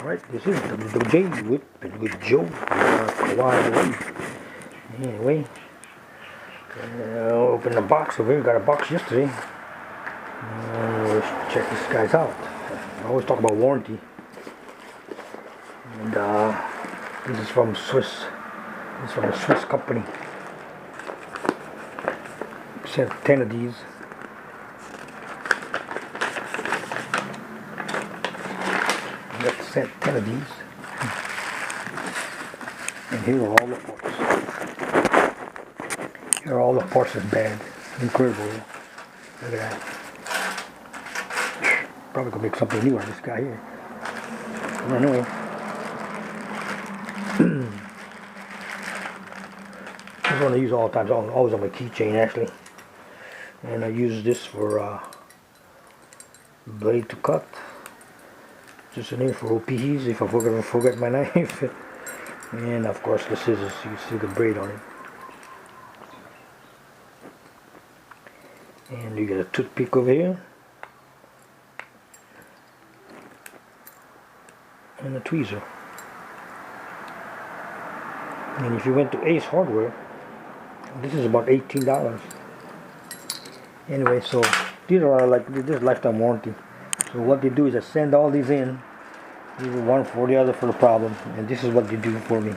Alright, this is WWJ with Joe. Anyway, open the box over here. Got a box yesterday. Let's check these guys out. I always talk about warranty. And this is from Swiss. This is from a Swiss company. Sent 10 of these. Sent 10 of these. And here are all the parts. Here are all the parts that's bad. Incredible. Look at that. Probably gonna make something new out of this guy here. Well, anyway. This one I use all the time. It's always on my keychain actually. And I use this for blade to cut. Just a name for OPs if I forget my knife. And of course the scissors, you can see the braid on it. And you get a toothpick over here. And a tweezer. And if you went to Ace Hardware, this is about $18. Anyway, so these are like, this is lifetime warranty. So what they do is I send all these in, either one for the other for the problem, and this is what they do for me.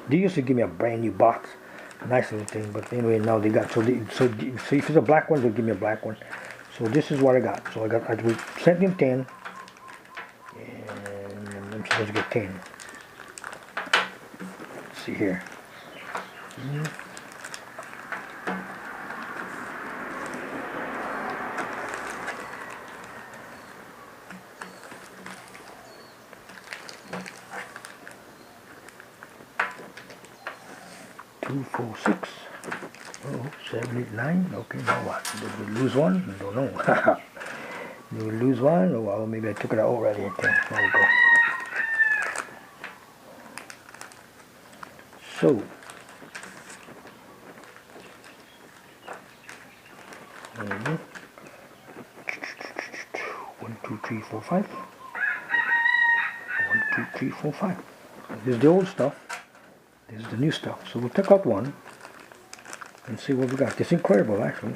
They used to give me a brand new box, a nice little thing, but anyway now they got so if it's a black one they'll give me a black one. So this is what I got. So I sent them 10, and I'm supposed to get 10. Let's see here. 2, 4, 6, 7, 8, 9. Okay, now what? Did we lose one? I don't know. Did we lose one? Oh well, maybe I took it out already. Okay, there we go. So 1, 2, 3, 4, 5. 1, 2, 3, 4, 5. This is the old stuff. This is the new stuff. So we'll take out one and see what we got. It's incredible actually.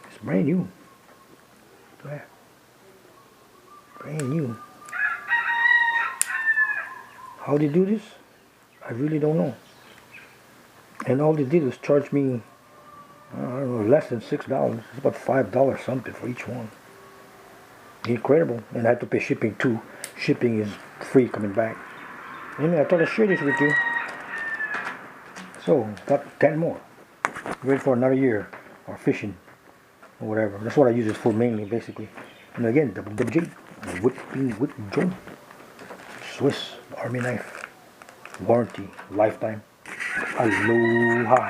It's brand new. Yeah. Brand new. How they do this? I really don't know. And all they did was charge me, I don't know, less than $6. It's about $5 something for each one. Incredible. And I had to pay shipping too. Shipping is free coming back. Anyway, I thought I'd share this with you. So, got 10 more. Ready for another year. Or fishing. Or whatever. That's what I use it for mainly, basically. And again, WWJ. Whipping with Joe. Swiss Army knife. Warranty. Lifetime. Aloha.